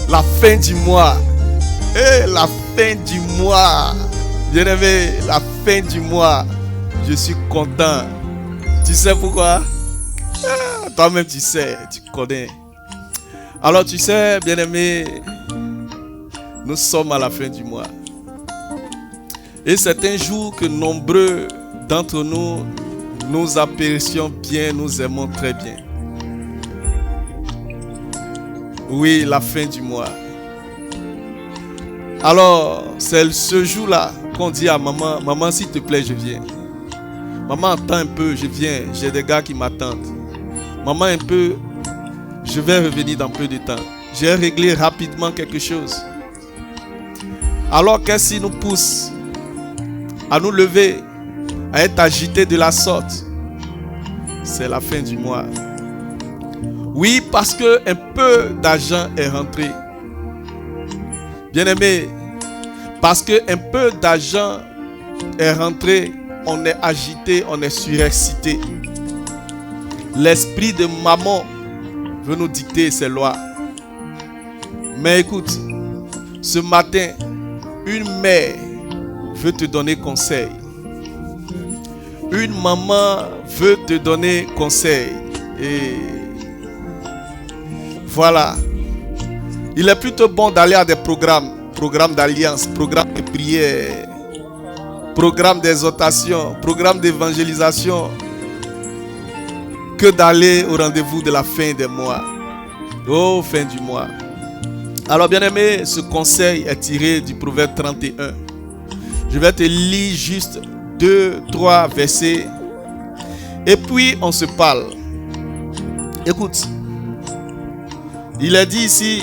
La fin du mois. La fin du mois. Bien-aimé, la fin du mois. Je suis content. Tu sais pourquoi? Toi-même tu sais, tu connais. Alors tu sais, bien-aimé, nous sommes à la fin du mois. Et c'est un jour que nombreux d'entre nous, nous apprécions bien, nous aimons très bien. Oui, la fin du mois. Alors, c'est ce jour-là qu'on dit à maman, maman, s'il te plaît, je viens. Maman, attends un peu, je viens. J'ai des gars qui m'attendent. Maman, un peu, je vais revenir dans peu de temps. J'ai réglé rapidement quelque chose. Alors, qu'est-ce qui nous pousse à nous lever, à être agités de la sorte? C'est la fin du mois. Oui, parce qu'un peu d'argent est rentré. Bien-aimé, parce qu'un peu d'argent est rentré, on est agité, on est surexcité. L'esprit de maman veut nous dicter ses lois. Mais écoute, ce matin, une mère veut te donner conseil. Une maman veut te donner conseil. Et voilà. Il est plutôt bon d'aller à des programmes d'alliance, programmes de prière, programmes d'exhortation, programmes d'évangélisation, que d'aller au rendez-vous de la fin des mois. Oh, fin du mois. Alors, bien-aimé, ce conseil est tiré du Proverbe 31. Je vais te lire juste 2-3 versets. Et puis, on se parle. Écoute. Il est dit ici.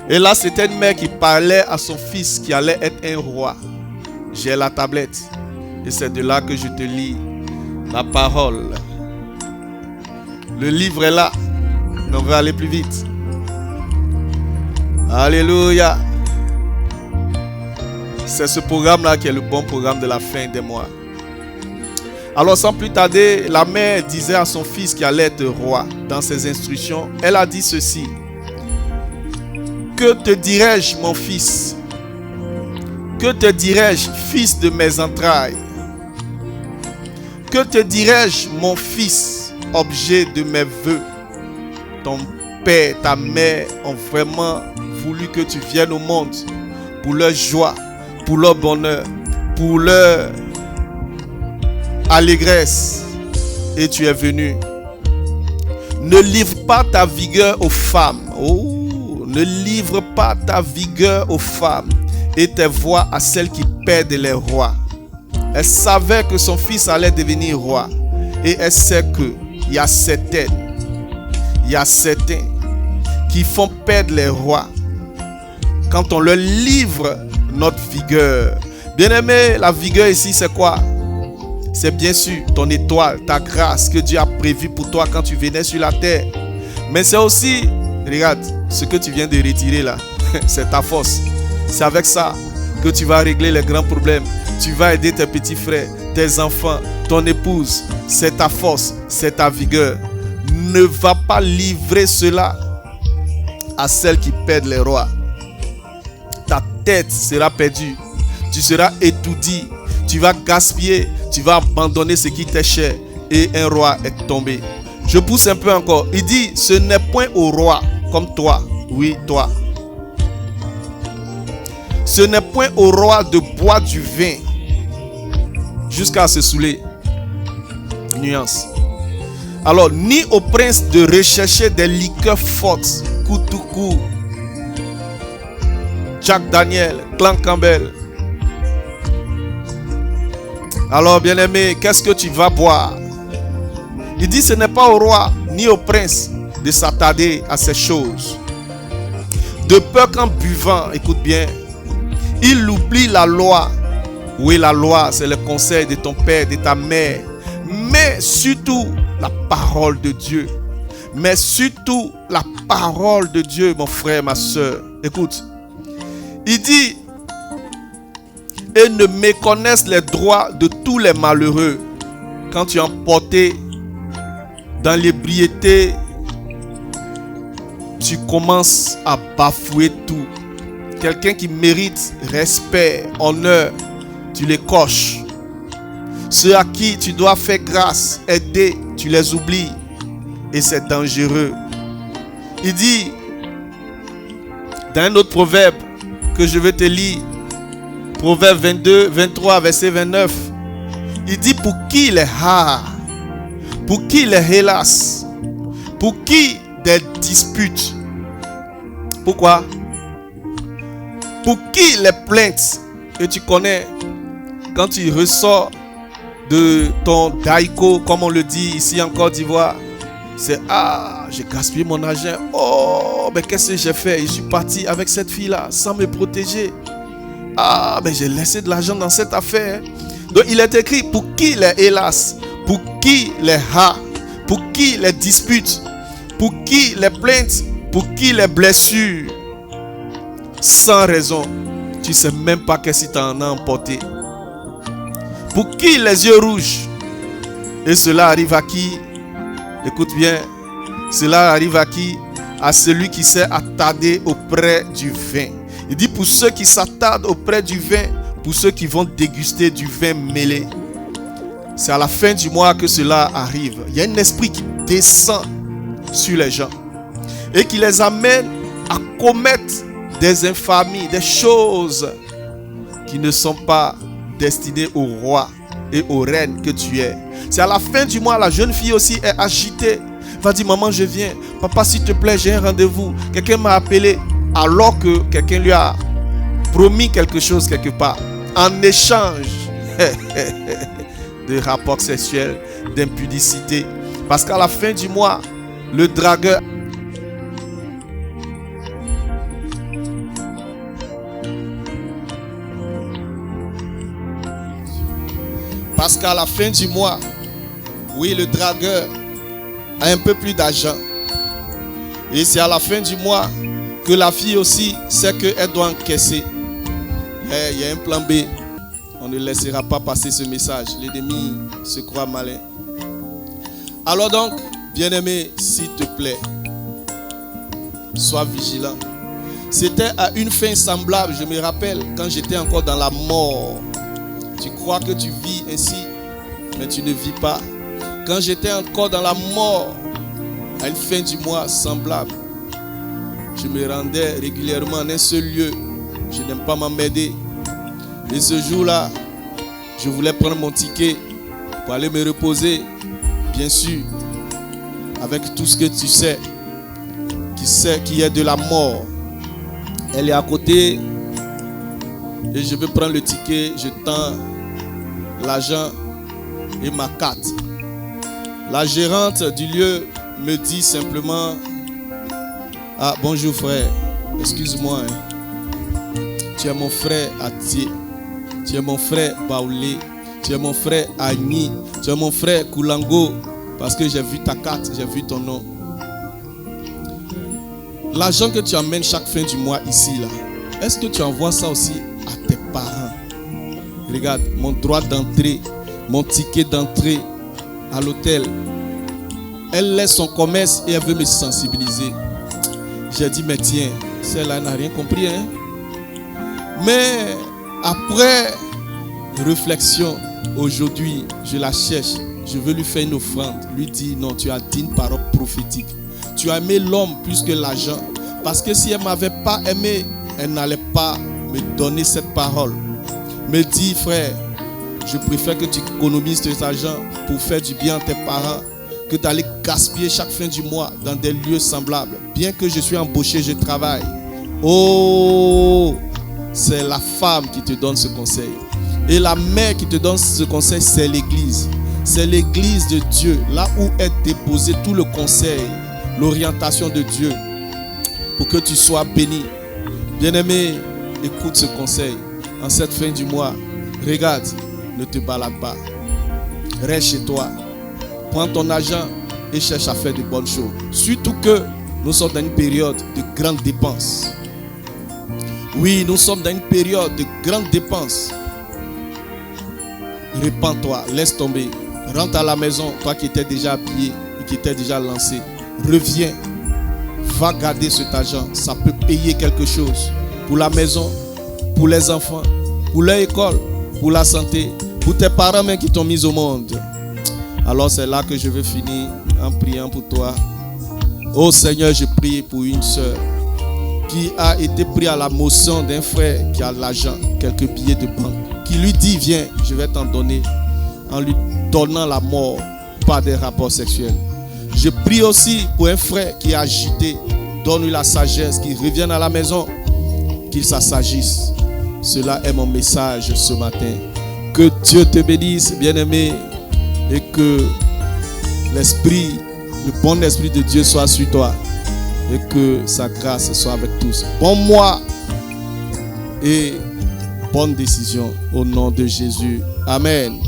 Et là, c'était une mère qui parlait à son fils qui allait être un roi. J'ai la tablette. Et c'est de là que je te lis la parole. Le livre est là. Mais on va aller plus vite. Alléluia. C'est ce programme-là qui est le bon programme de la fin des mois. Alors sans plus tarder, la mère disait à son fils qui allait être roi dans ses instructions, elle a dit ceci. Que te dirais-je, mon fils? Que te dirais-je, fils de mes entrailles? Que te dirais-je, mon fils, objet de mes vœux? Ton père, ta mère ont vraiment voulu que tu viennes au monde pour leur joie, pour leur bonheur, pour leur allégresse. Et tu es venu. Ne livre pas ta vigueur aux femmes. Oh, ne livre pas ta vigueur aux femmes et tes voix à celles qui perdent les rois. Elle savait que son fils allait devenir roi. Et elle sait qu'il y a certains qui font perdre les rois quand on leur livre notre vigueur. Bien-aimé, la vigueur ici, c'est quoi? C'est bien sûr ton étoile, ta grâce que Dieu a prévue pour toi quand tu venais sur la terre. Mais c'est aussi, regarde, ce que tu viens de retirer là, c'est ta force. C'est avec ça que tu vas régler les grands problèmes. Tu vas aider tes petits frères, tes enfants, ton épouse. C'est ta force, c'est ta vigueur. Ne va pas livrer cela à celles qui perdent les rois. Ta tête sera perdue. Tu seras étourdi. Tu vas gaspiller. Tu vas abandonner ce qui t'est cher. Et un roi est tombé. Je pousse un peu encore. Il dit, ce n'est point au roi comme toi. Oui, toi. Ce n'est point au roi de boire du vin jusqu'à se saouler. Nuance. Alors, ni au prince de rechercher des liqueurs fortes. Koutoukou, Jack Daniel, Clan Campbell. Alors, bien-aimé, qu'est-ce que tu vas boire? Il dit, ce n'est pas au roi ni au prince de s'attarder à ces choses. De peur qu'en buvant, écoute bien, il oublie la loi. Oui, la loi, c'est le conseil de ton père, de ta mère. Mais surtout, la parole de Dieu. Mais surtout, la parole de Dieu, mon frère, ma soeur. Écoute, il dit, et ne méconnaissent les droits de tous les malheureux. Quand tu es emporté dans l'ébriété, tu commences à bafouer tout. Quelqu'un qui mérite respect, honneur, tu les coches. Ceux à qui tu dois faire grâce, aider, tu les oublies. Et c'est dangereux. Il dit, dans un autre proverbe que je vais te lire, Proverbe 22, 23, verset 29, il dit, pour qui les pour qui les hélas, pour qui des disputes. Pourquoi? Pour qui les plaintes. Et tu connais, quand tu ressors de ton daiko, comme on le dit ici en Côte d'Ivoire, c'est j'ai gaspillé mon argent. Oh, mais qu'est-ce que j'ai fait? Je suis parti avec cette fille-là sans me protéger. Mais j'ai laissé de l'argent dans cette affaire. Donc il est écrit, pour qui les hélas, pour qui les pour qui les disputes, pour qui les plaintes, pour qui les blessures, sans raison. Tu ne sais même pas qu'est-ce que tu en as emporté. Pour qui les yeux rouges. Et cela arrive à qui? Écoute bien. Cela arrive à qui? À celui qui s'est attardé auprès du vin. Il dit pour ceux qui s'attardent auprès du vin, pour ceux qui vont déguster du vin mêlé. C'est à la fin du mois que cela arrive. Il y a un esprit qui descend sur les gens et qui les amène à commettre des infamies, des choses qui ne sont pas destinées au roi et aux reines que tu es. C'est à la fin du mois, la jeune fille aussi est agitée. Va dire, maman, je viens. Papa, s'il te plaît, j'ai un rendez-vous. Quelqu'un m'a appelé alors que quelqu'un lui a promis quelque chose quelque part. En échange de rapports sexuels, d'impudicité. Parce qu'à la fin du mois, le dragueur Parce qu'à la fin du mois, oui, le dragueur a un peu plus d'argent. Et c'est à la fin du mois que la fille aussi sait qu'elle doit encaisser. Il y a un plan B. On ne laissera pas passer ce message. L'ennemi se croit malin. Alors donc, bien-aimé, s'il te plaît, sois vigilant. C'était à une fin semblable, je me rappelle, quand j'étais encore dans la mort. Tu crois que tu vis ainsi, mais tu ne vis pas. Quand j'étais encore dans la mort, à une fin du mois semblable, je me rendais régulièrement en un seul lieu. Je n'aime pas m'emmerder. Et ce jour-là, je voulais prendre mon ticket pour aller me reposer. Bien sûr, avec tout ce que tu sais, qui est de la mort. Elle est à côté. Et je vais prendre le ticket, je tends l'argent et ma carte. La gérante du lieu me dit simplement, bonjour frère, excuse-moi, tu es mon frère Atié, tu es mon frère Baoulé, tu es mon frère Agni, tu es mon frère Koulango, parce que j'ai vu ta carte, j'ai vu ton nom. L'argent que tu amènes chaque fin du mois ici, là, est-ce que tu envoies ça aussi à tes parents? Regarde, mon droit d'entrée, mon ticket d'entrée à l'hôtel. Elle laisse son commerce et elle veut me sensibiliser. J'ai dit, mais tiens, celle-là n'a rien compris. Hein? Mais après réflexion, aujourd'hui, je la cherche. Je veux lui faire une offrande. Lui dire, non, tu as dit une parole prophétique. Tu as aimé l'homme plus que l'argent. Parce que si elle ne m'avait pas aimé, elle n'allait pas me donner cette parole. Me dit, frère, je préfère que tu économises cet argent pour faire du bien à tes parents que d'aller gaspiller chaque fin du mois dans des lieux semblables. Bien que je suis embauché, je travaille. Oh, c'est la femme qui te donne ce conseil. Et la mère qui te donne ce conseil, c'est l'église. C'est l'église de Dieu, là où est déposé tout le conseil, l'orientation de Dieu, pour que tu sois béni. Bien-aimé, écoute ce conseil. En cette fin du mois, regarde, ne te balade pas. Reste chez toi. Prends ton argent et cherche à faire de bonnes choses. Surtout que nous sommes dans une période de grandes dépenses. Oui, nous sommes dans une période de grandes dépenses. Répands-toi, laisse tomber. Rentre à la maison, toi qui étais déjà habillé et qui étais déjà lancé. Reviens. va garder cet argent. Ça peut payer quelque chose pour la maison, pour les enfants, pour leur école, pour la santé, pour tes parents même qui t'ont mis au monde. Alors c'est là que je veux finir en priant pour toi. Oh Seigneur, je prie pour une sœur qui a été pris à la motion d'un frère qui a l'argent, quelques billets de banque, qui lui dit viens, je vais t'en donner, en lui donnant la mort par des rapports sexuels. Je prie aussi pour un frère qui est agité, donne-lui la sagesse, qu'il revienne à la maison, qu'il s'assagisse. Cela est mon message ce matin. Que Dieu te bénisse, bien-aimé, et que l'esprit, le bon esprit de Dieu soit sur toi, et que sa grâce soit avec tous. Bon mois et bonne décision au nom de Jésus. Amen.